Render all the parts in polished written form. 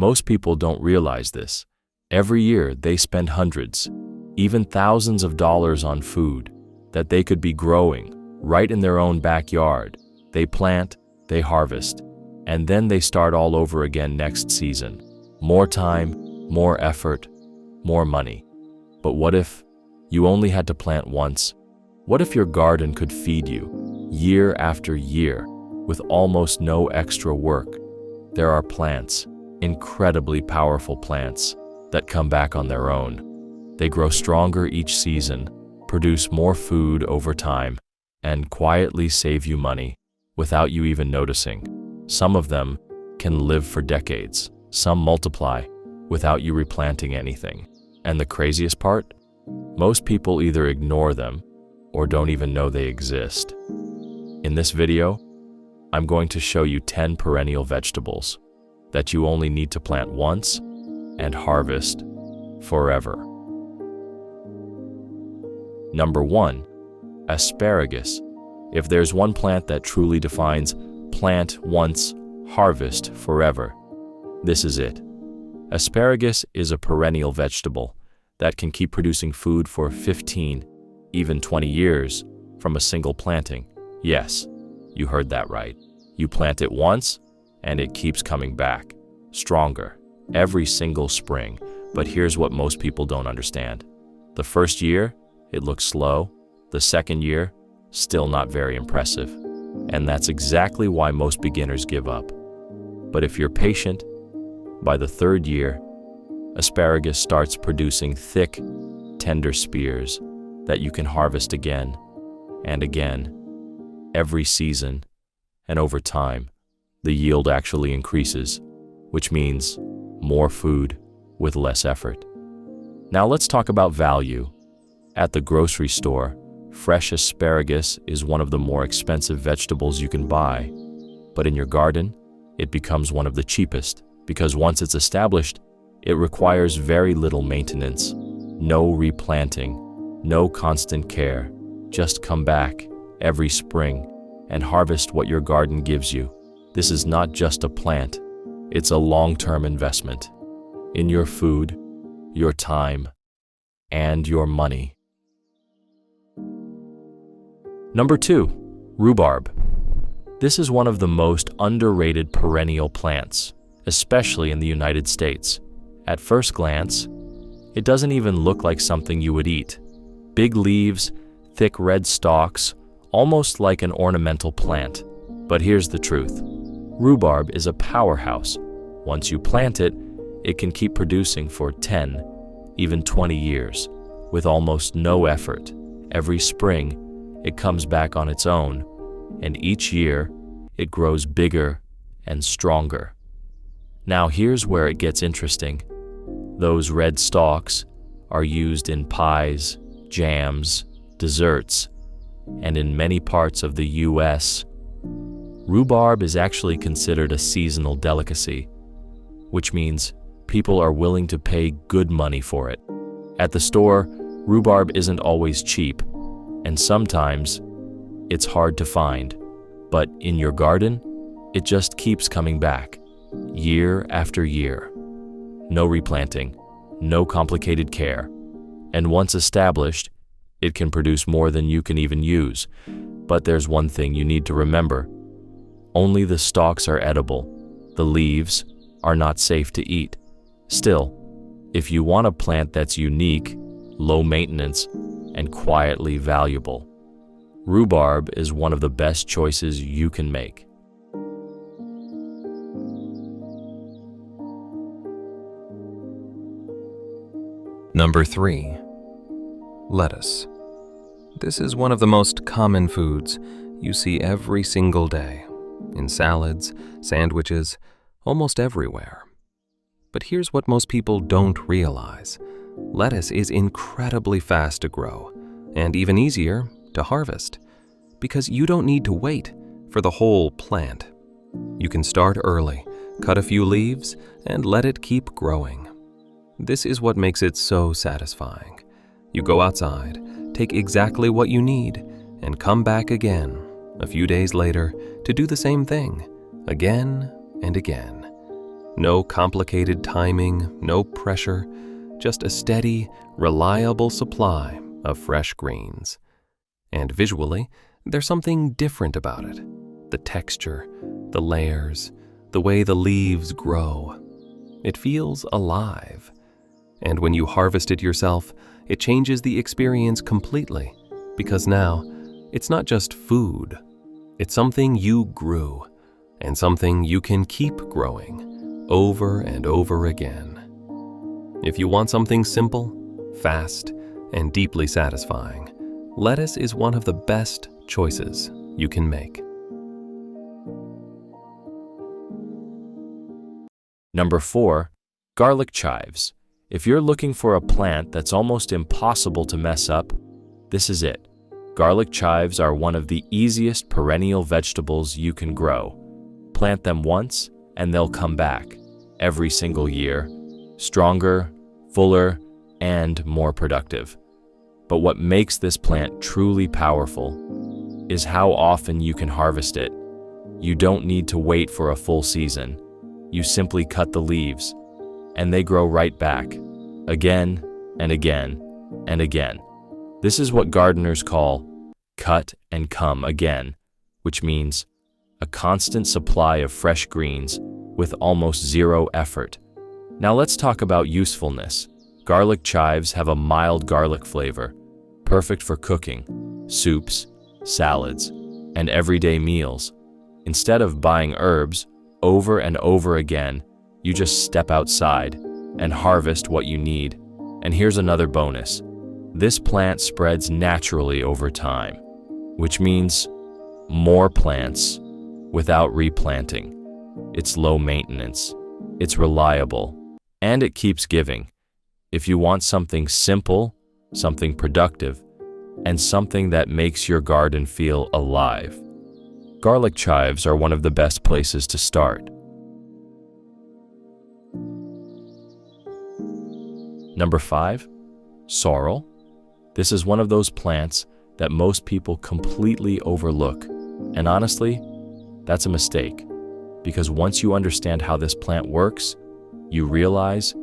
Most people don't realize this. Every year they spend hundreds, even thousands of dollars on food that they could be growing right in their own backyard. They plant, they harvest, and then they start all over again next season. More time, more effort, more money. But what if you only had to plant once? What if your garden could feed you year after year with almost no extra work? There are plants, incredibly powerful plants, that come back on their own. They grow stronger each season, produce more food over time, and quietly save you money without you even noticing. Some of them can live for decades. Some multiply without you replanting anything. And the craziest part? Most people either ignore them or don't even know they exist. In this video, I'm going to show you 10 perennial vegetables that you only need to plant once and harvest forever. Number 1, asparagus. If there's one plant that truly defines plant once, harvest forever, this is it. Asparagus is a perennial vegetable that can keep producing food for 15, even 20 years from a single planting. Yes, you heard that right. You plant it once, and it keeps coming back, stronger, every single spring. But here's what most people don't understand. The first year, it looks slow. The second year, still not very impressive. And that's exactly why most beginners give up. But if you're patient, by the third year, asparagus starts producing thick, tender spears that you can harvest again and again, every season. And over time, the yield actually increases, which means more food with less effort. Now let's talk about value. At the grocery store, fresh asparagus is one of the more expensive vegetables you can buy. But in your garden, it becomes one of the cheapest, because once it's established, it requires very little maintenance, no replanting, no constant care. Just come back every spring and harvest what your garden gives you. This is not just a plant, it's a long-term investment in your food, your time, and your money. Number 2, rhubarb. This is one of the most underrated perennial plants, especially in the United States. At first glance, it doesn't even look like something you would eat. Big leaves, thick red stalks, almost like an ornamental plant. But here's the truth. Rhubarb is a powerhouse. Once you plant it, it can keep producing for 10, even 20 years, with almost no effort. Every spring, it comes back on its own, and each year, it grows bigger and stronger. Now here's where it gets interesting. Those red stalks are used in pies, jams, desserts, and in many parts of the US, rhubarb is actually considered a seasonal delicacy, which means people are willing to pay good money for it. At the store, rhubarb isn't always cheap, and sometimes it's hard to find. But in your garden, it just keeps coming back, year after year. No replanting, no complicated care. And once established, it can produce more than you can even use. But there's one thing you need to remember. Only the stalks are edible. The leaves are not safe to eat. Still, if you want a plant that's unique, low maintenance, and quietly valuable, rhubarb is one of the best choices you can make. Number 3, lettuce. This is one of the most common foods you see every single day, in salads, sandwiches, almost everywhere. But here's what most people don't realize. Lettuce is incredibly fast to grow, and even easier to harvest, because you don't need to wait for the whole plant. You can start early, cut a few leaves, and let it keep growing. This is what makes it so satisfying. You go outside, take exactly what you need, and come back again a few days later to do the same thing, again and again. No complicated timing, no pressure, just a steady, reliable supply of fresh greens. And visually, there's something different about it. The texture, the layers, the way the leaves grow. It feels alive. And when you harvest it yourself, it changes the experience completely, because now it's not just food. It's something you grew, and something you can keep growing over and over again. If you want something simple, fast, and deeply satisfying, lettuce is one of the best choices you can make. Number 4, garlic chives. If you're looking for a plant that's almost impossible to mess up, this is it. Garlic chives are one of the easiest perennial vegetables you can grow. Plant them once and they'll come back every single year, stronger, fuller, and more productive. But what makes this plant truly powerful is how often you can harvest it. You don't need to wait for a full season. You simply cut the leaves, and they grow right back, again and again and again. This is what gardeners call cut and come again, which means a constant supply of fresh greens with almost zero effort. Now let's talk about usefulness. Garlic chives have a mild garlic flavor, perfect for cooking, soups, salads, and everyday meals. Instead of buying herbs over and over again, you just step outside and harvest what you need. And here's another bonus. This plant spreads naturally over time, which means more plants without replanting. It's low maintenance, it's reliable, and it keeps giving. If you want something simple, something productive, and something that makes your garden feel alive, garlic chives are one of the best places to start. Number 5, sorrel. This is one of those plants that most people completely overlook. And honestly, that's a mistake, because once you understand how this plant works, you realize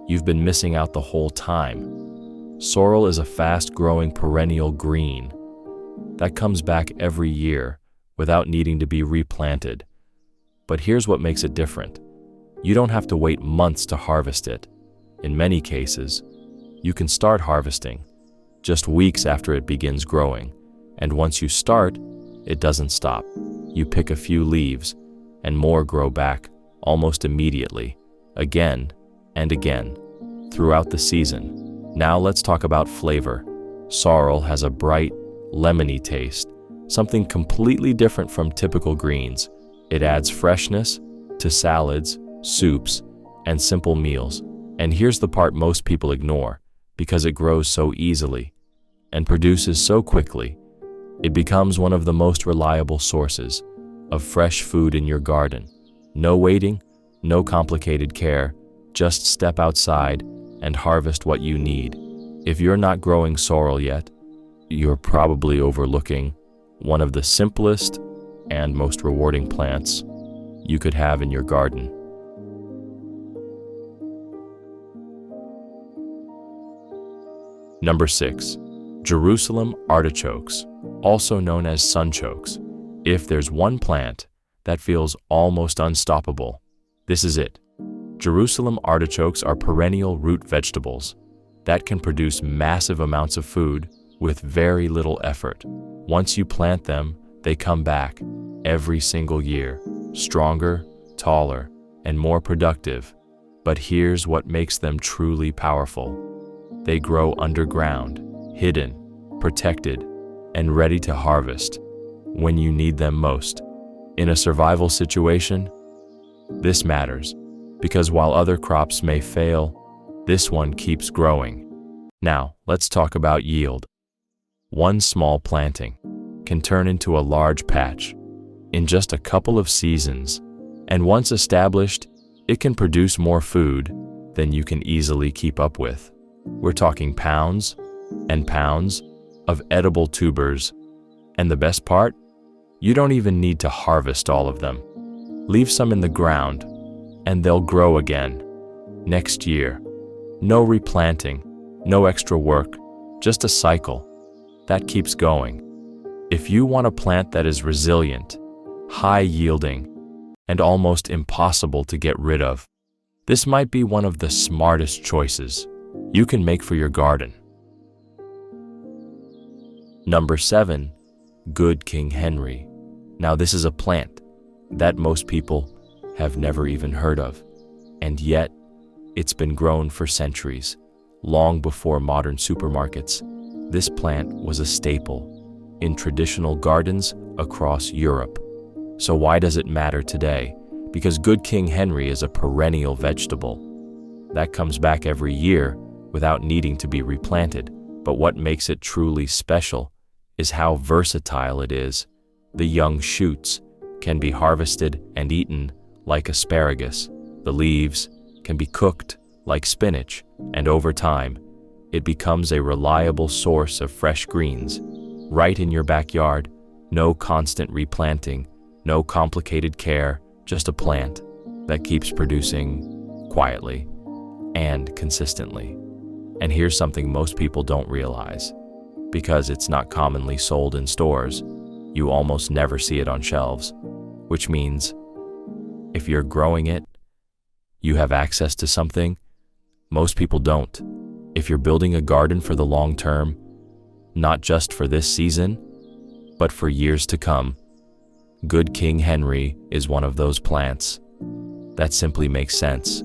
you've been missing out the whole time. Sorrel is a fast-growing perennial green that comes back every year without needing to be replanted. But here's what makes it different. You don't have to wait months to harvest it. In many cases, you can start harvesting just weeks after it begins growing. And once you start, it doesn't stop. You pick a few leaves, and more grow back almost immediately, again and again, throughout the season. Now let's talk about flavor. Sorrel has a bright, lemony taste, something completely different from typical greens. It adds freshness to salads, soups, and simple meals. And here's the part most people ignore. Because it grows so easily and produces so quickly, it becomes one of the most reliable sources of fresh food in your garden. No waiting, no complicated care, just step outside and harvest what you need. If you're not growing sorrel yet, you're probably overlooking one of the simplest and most rewarding plants you could have in your garden. Number 6, Jerusalem artichokes, also known as sunchokes. If there's one plant that feels almost unstoppable, this is it. Jerusalem artichokes are perennial root vegetables that can produce massive amounts of food with very little effort. Once you plant them, they come back every single year, stronger, taller, and more productive. But here's what makes them truly powerful. They grow underground, hidden, protected, and ready to harvest when you need them most. In a survival situation, this matters, because while other crops may fail, this one keeps growing. Now, let's talk about yield. One small planting can turn into a large patch in just a couple of seasons, and once established, it can produce more food than you can easily keep up with. We're talking pounds and pounds of edible tubers. And the best part? You don't even need to harvest all of them. Leave some in the ground and they'll grow again next year. No replanting, no extra work, just a cycle that keeps going. If you want a plant that is resilient, high-yielding, and almost impossible to get rid of, this might be one of the smartest choices you can make for your garden. Number 7, Good King Henry. Now this is a plant that most people have never even heard of, and yet it's been grown for centuries. Long before modern supermarkets, this plant was a staple in traditional gardens across Europe. So why does it matter today? Because Good King Henry is a perennial vegetable that comes back every year without needing to be replanted. But what makes it truly special is how versatile it is. The young shoots can be harvested and eaten like asparagus. The leaves can be cooked like spinach, and over time, it becomes a reliable source of fresh greens right in your backyard. No constant replanting, no complicated care, just a plant that keeps producing quietly and consistently. And here's something most people don't realize. Because it's not commonly sold in stores, you almost never see it on shelves, which means if you're growing it, you have access to something most people don't. If you're building a garden for the long term, not just for this season, but for years to come, Good King Henry is one of those plants that simply makes sense.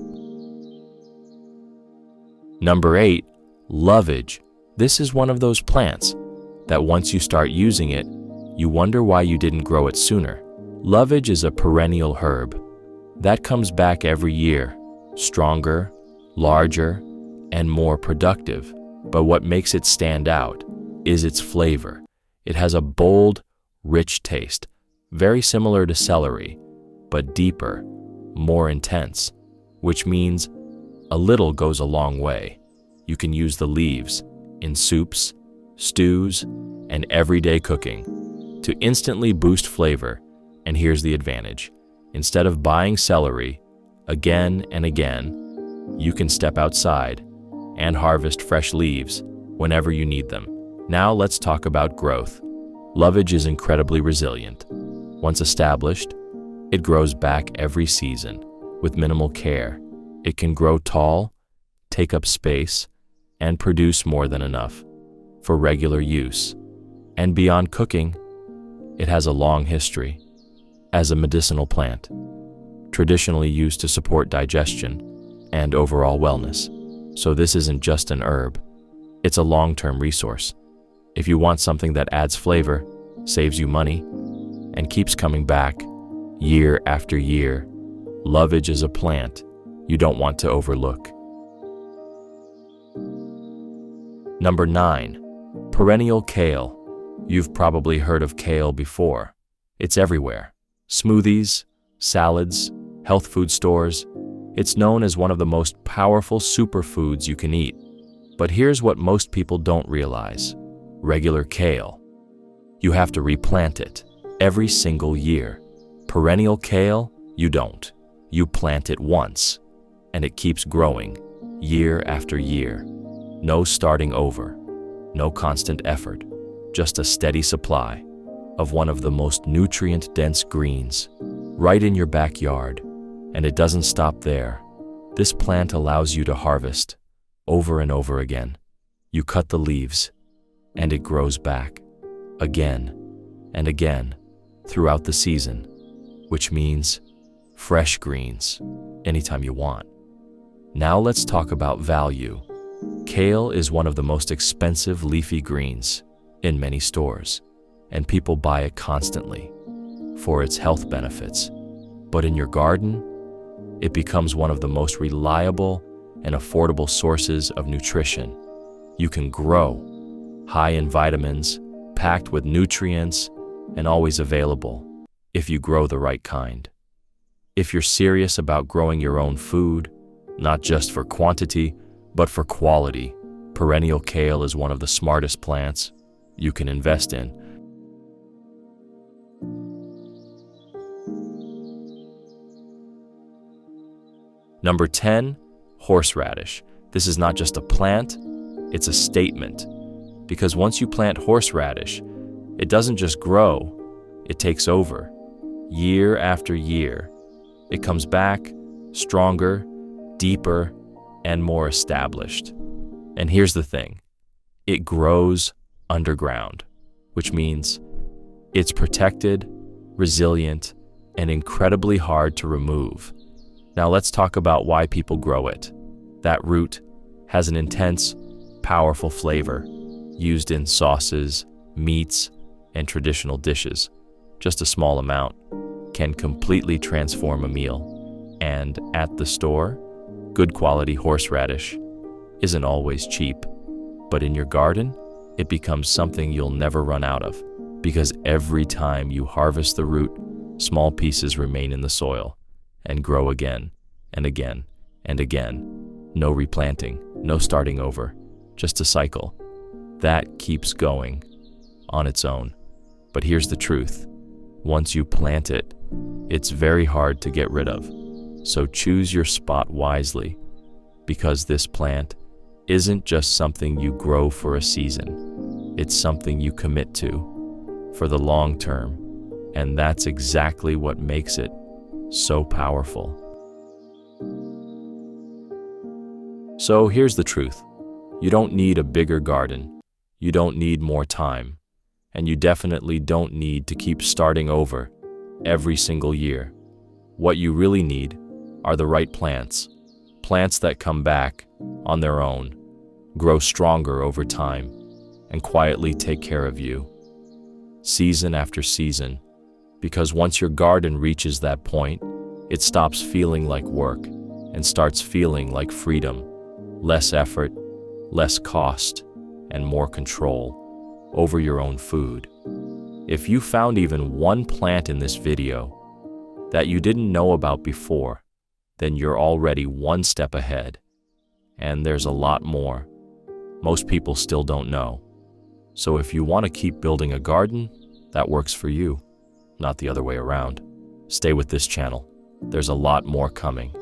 Number 8, lovage. This is one of those plants that once you start using it, you wonder why you didn't grow it sooner. Lovage is a perennial herb that comes back every year, stronger, larger, and more productive. But what makes it stand out is its flavor. It has a bold, rich taste, very similar to celery, but deeper, more intense, which means a little goes a long way. You can use the leaves in soups, stews, and everyday cooking to instantly boost flavor. And here's the advantage. Instead of buying celery again and again, you can step outside and harvest fresh leaves whenever you need them. Now let's talk about growth. Lovage is incredibly resilient. Once established, it grows back every season with minimal care. It can grow tall, take up space, and produce more than enough for regular use. And beyond cooking, it has a long history as a medicinal plant, traditionally used to support digestion and overall wellness. So this isn't just an herb, it's a long-term resource. If you want something that adds flavor, saves you money, and keeps coming back year after year, lovage is a plant you don't want to overlook. Number 9, perennial kale. You've probably heard of kale before. It's everywhere. Smoothies, salads, health food stores. It's known as one of the most powerful superfoods you can eat. But here's what most people don't realize. Regular kale, you have to replant it every single year. Perennial kale, you don't. You plant it once, and it keeps growing year after year. No starting over, no constant effort, just a steady supply of one of the most nutrient-dense greens right in your backyard. And it doesn't stop there. This plant allows you to harvest over and over again. You cut the leaves, and it grows back again and again throughout the season, which means fresh greens anytime you want. Now let's talk about value. Kale is one of the most expensive leafy greens in many stores, and people buy it constantly for its health benefits. But in your garden, it becomes one of the most reliable and affordable sources of nutrition. You can grow high in vitamins, packed with nutrients, and always available if you grow the right kind. If you're serious about growing your own food, not just for quantity, but for quality, perennial kale is one of the smartest plants you can invest in. Number 10, horseradish. This is not just a plant, it's a statement. Because once you plant horseradish, it doesn't just grow, it takes over. Year after year, it comes back stronger, deeper, and more established. And here's the thing, it grows underground, which means it's protected, resilient, and incredibly hard to remove. Now let's talk about why people grow it. That root has an intense, powerful flavor used in sauces, meats, and traditional dishes. Just a small amount can completely transform a meal. And at the store, good quality horseradish isn't always cheap, but in your garden, it becomes something you'll never run out of, because every time you harvest the root, small pieces remain in the soil and grow again and again and again. No replanting, no starting over, just a cycle that keeps going on its own. But here's the truth. Once you plant it, it's very hard to get rid of. So choose your spot wisely, because this plant isn't just something you grow for a season. It's something you commit to for the long term. And that's exactly what makes it so powerful. So here's the truth. You don't need a bigger garden. You don't need more time. And you definitely don't need to keep starting over every single year. What you really need are the right plants. Plants that come back on their own, grow stronger over time, and quietly take care of you, season after season. Because once your garden reaches that point, it stops feeling like work and starts feeling like freedom. Less effort, less cost, and more control over your own food. If you found even one plant in this video that you didn't know about before, then you're already one step ahead. And there's a lot more most people still don't know. So if you want to keep building a garden that works for you, not the other way around, stay with this channel. There's a lot more coming.